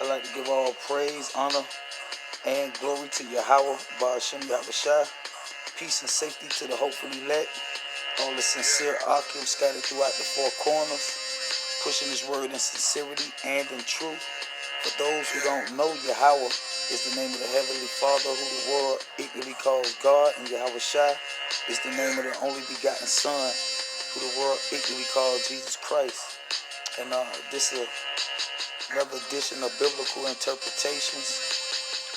I'd like to give all praise, honor, and glory to Yahweh, Ba'ashem Yahushua. Peace and safety to the hopeful elect. All the sincere Akim scattered throughout the four corners, pushing his word in sincerity and in truth. For those who don't know, Yahweh is the name of the Heavenly Father, who the world equally calls God, and Yahushua is the name of the only begotten Son, who the world equally calls Jesus Christ. And this is another edition of Biblical Interpretations.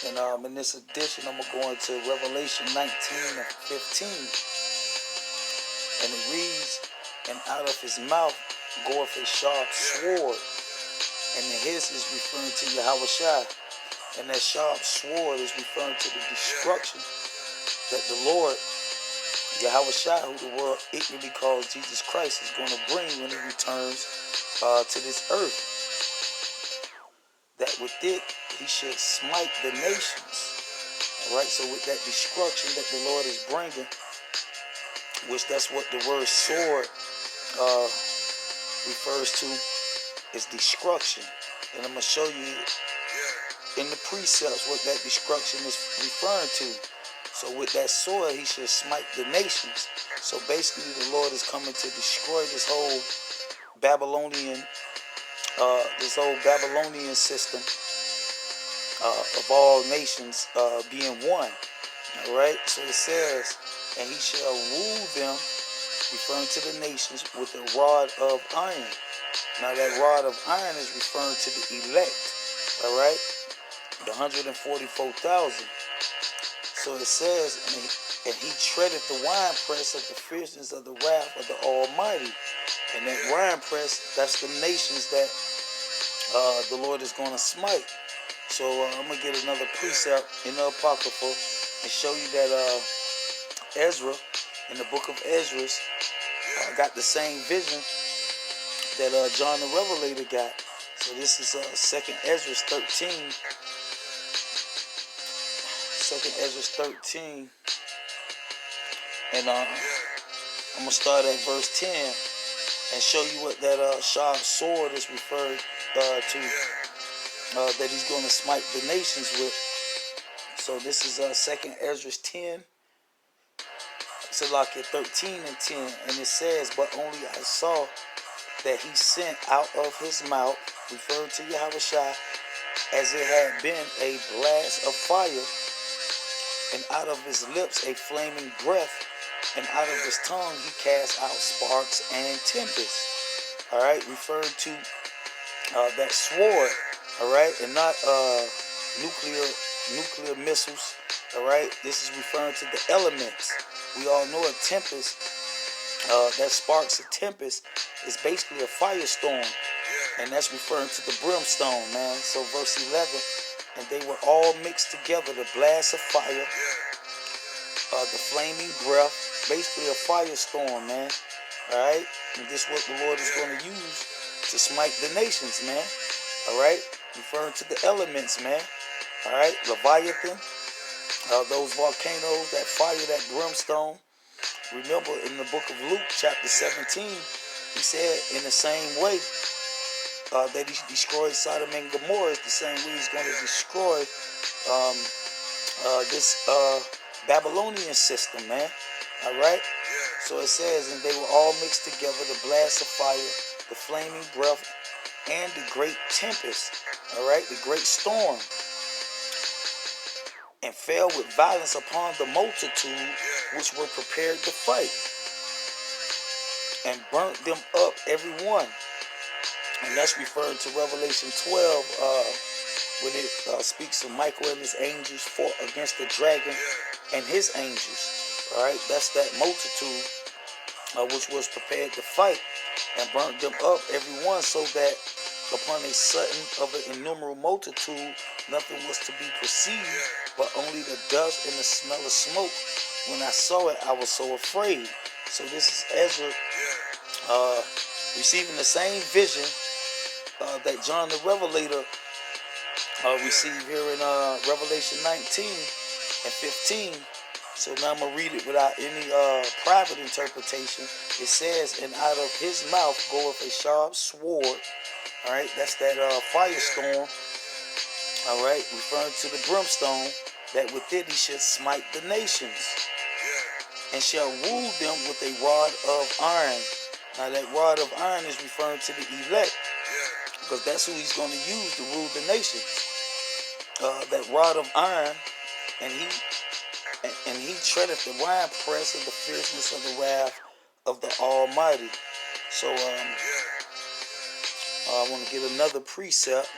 And in this edition, I'm going to go into Revelation 19 and 15. And it reads, "And out of his mouth goeth a sharp sword." And the his is referring to Yahushua. And that sharp sword is referring to the destruction that the Lord, Yahushua, who the world equally calls Jesus Christ, is going to bring when he returns to this earth. That with it, he should smite the nations. Alright, so with that destruction that the Lord is bringing, which that's what the word sword refers to, is destruction. And I'm going to show you in the precepts what that destruction is referring to. So with that sword, he should smite the nations. So basically, the Lord is coming to destroy this whole Babylonian system of all nations being one. All right. So it says, "And he shall rule them," referring to the nations, "with a rod of iron." Now that rod of iron is referring to the elect. All right. The 144,000. So it says, and he treadeth the winepress of the fierceness of the wrath of the Almighty. And that winepress, that's the nations that the Lord is going to smite. So I'm going to get another precept in the Apocrypha and show you that Ezra, in the book of Ezra, got the same vision that John the Revelator got. So this is 2nd Ezra 13. 2nd Ezra 13. And I'm going to start at verse 10 and show you what that sharp sword is referred to, that he's going to smite the nations with. So this is 2nd Ezra 10. So like at 13 and 10. And it says, "But only I saw that he sent out of his mouth," referring to Yahushua, "as it had been a blast of fire, and out of his lips a flaming breath, and out of his tongue he cast out sparks and tempests." All right, referring to that sword. All right, and not nuclear missiles. All right, this is referring to the elements. We all know a tempest, that sparks a tempest, is basically a firestorm, and that's referring to the brimstone, man. So verse 11, "And they were all mixed together, the blast of fire, the flaming breath," basically a firestorm, man. All right, and this is what the Lord is going to use to smite the nations, man. All right, referring to the elements, man. All right, Leviathan, those volcanoes, that fire, that brimstone. Remember in the book of Luke, chapter 17, he said in the same way that he destroyed Sodom and Gomorrah, is the same way he's going to destroy this Babylonian system, man. All right. So it says, "And they were all mixed together, the blast of fire, the flaming breath, and the great tempest." All right, the great storm, "and fell with violence upon the multitude which were prepared to fight, and burnt them up every one." And that's referring to Revelation 12, when it speaks of Michael and his angels fought against the dragon and his angels. All right, that's that multitude which was prepared to fight, and burnt them up every one, so that upon a sudden of an innumerable multitude nothing was to be perceived, but only the dust and the smell of smoke. When I saw it, I was so afraid. So this is Ezra receiving the same vision that John the Revelator received here in Revelation 19 and 15. So now I'm going to read it without any private interpretation. It says, "And out of his mouth goeth a sharp sword, All right, that's that firestorm. All right, referring to the brimstone, that with it he should smite the nations, and shall rule them with a rod of iron. Now that rod of iron is referring to the elect, because that's who he's going to use to rule the nations. That rod of iron, and he treadeth the winepress of the fierceness of the wrath of the Almighty. So I want to get another precept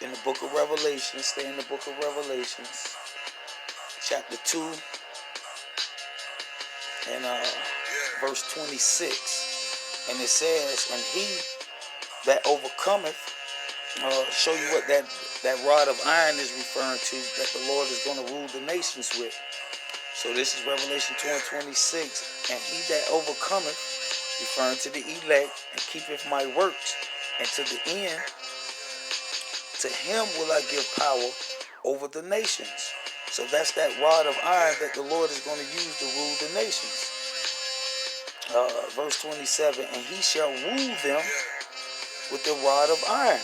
in the book of Revelation. Stay in the book of Revelations, chapter 2, and verse 26. And it says, and he that overcometh, show you what that rod of iron is referring to, that the Lord is going to rule the nations with. So this is Revelation 2 and 26. And he that overcometh, referring to the elect, and keepeth my works, and to the end, to him will I give power over the nations. So that's that rod of iron that the Lord is going to use to rule the nations. Verse 27, and he shall rule them with the rod of iron.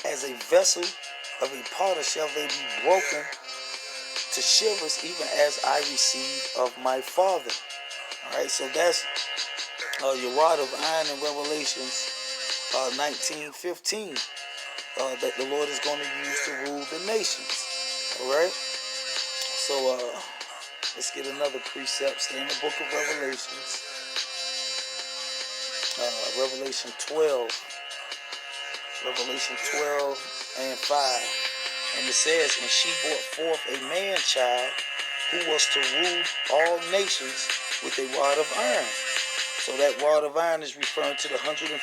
As a vessel of a potter shall they be broken to shivers, even as I receive of my Father. All right, so that's your rod of iron in Revelations 19:15, that the Lord is going to use to rule the nations. All right, so let's get another precept. Stay in the book of Revelations, Revelation 12. Revelation 12 and 5. And it says, and she brought forth a man-child who was to rule all nations with a rod of iron. So that rod of iron is referring to the 144,000,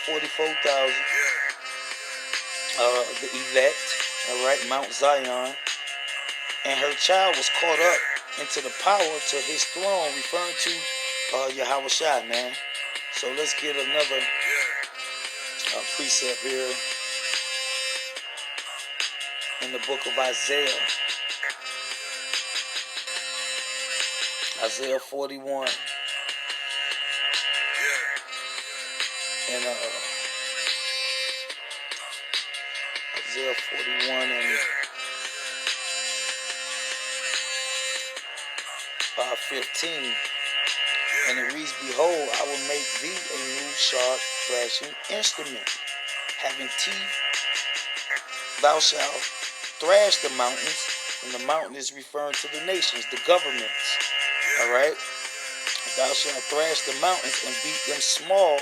the elect, all right, Mount Zion. And her child was caught up into the power to his throne, referring to Yahweh Shai, man. So let's get another precept here in the book of Isaiah. Isaiah 41. And Isaiah 41 and 15. And it reads, behold, I will make thee a new sharp thrashing instrument, having teeth. Thou shalt thrash the mountains, and the mountain is referring to the nations, the governments. All right? Thou shalt thrash the mountains and beat them small,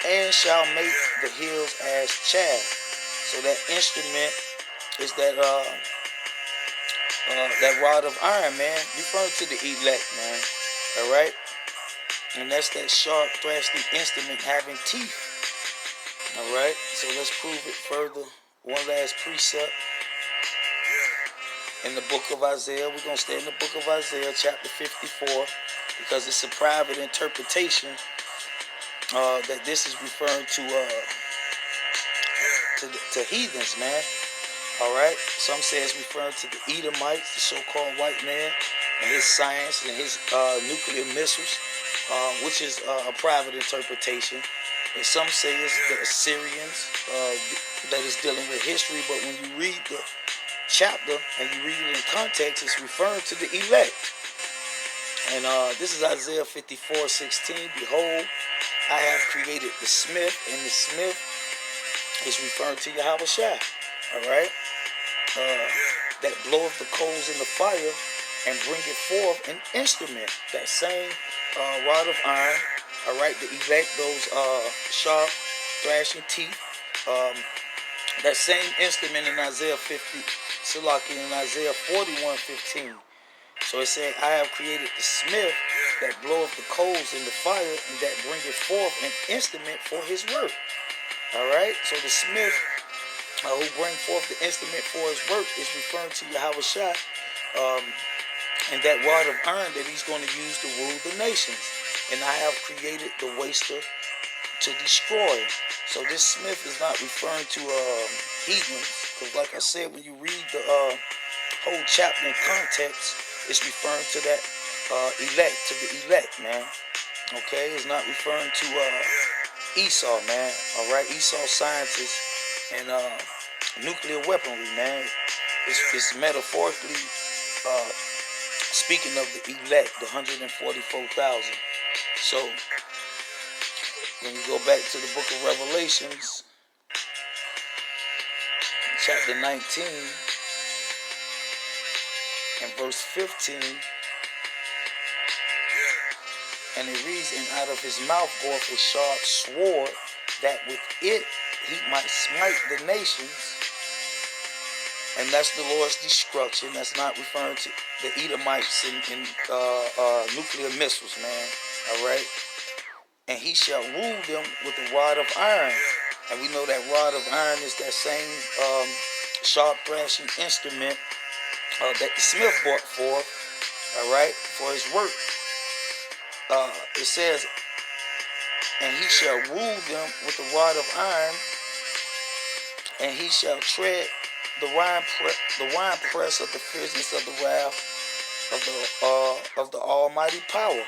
and shall make the hills as chaff. So that instrument is that that rod of iron, man, referring to the elect, man. All right? And that's that sharp thrashing instrument having teeth. All right? So let's prove it further. One last precept in the book of Isaiah. We're going to stay in the book of Isaiah, chapter 54, because it's a private interpretation that this is referring to heathens, man. All right? Some say it's referring to the Edomites, the so-called white man, and his science and his nuclear missiles, which is a private interpretation. And some say it's the Assyrians that is dealing with history, but when you read the chapter and you read it in context, it's referring to the elect. And this is Isaiah 54:16. Behold, I have created the smith, and the smith is referring to Yahweh Shai. All right? That bloweth the coals in the fire and bringeth forth an instrument. That same rod of iron. All right? The elect, those sharp thrashing teeth. That same instrument in Isaiah 50, Salaki, in Isaiah 41:15. So it said, I have created the smith that bloweth the coals in the fire, and that bringeth forth an instrument for his work. All right? So the smith who bring forth the instrument for his work is referring to Yahweh Shai, and that rod of iron that he's going to use to rule the nations. And I have created the waster to destroy. So this smith is not referring to heathens, because like I said, when you read the whole chapter in context, it's referring to that elect, to the elect, man. Okay, it's not referring to Esau, man. All right, Esau scientists and nuclear weaponry, man. It's metaphorically speaking of the elect, the 144,000. So when you go back to the book of Revelations, chapter 19 and verse 15, and it reads, and out of his mouth goeth a sharp sword, that with it he might smite the nations. And that's the Lord's destruction. That's not referring to the Edomites and nuclear missiles, man. All right? And he shall rule them with a rod of iron. And we know that rod of iron is that same sharp thrashing instrument that the smith brought forth, all right, for his work. It says, and he shall rule them with a rod of iron, and he shall tread the wine press of the fierceness of the wrath of the Almighty power.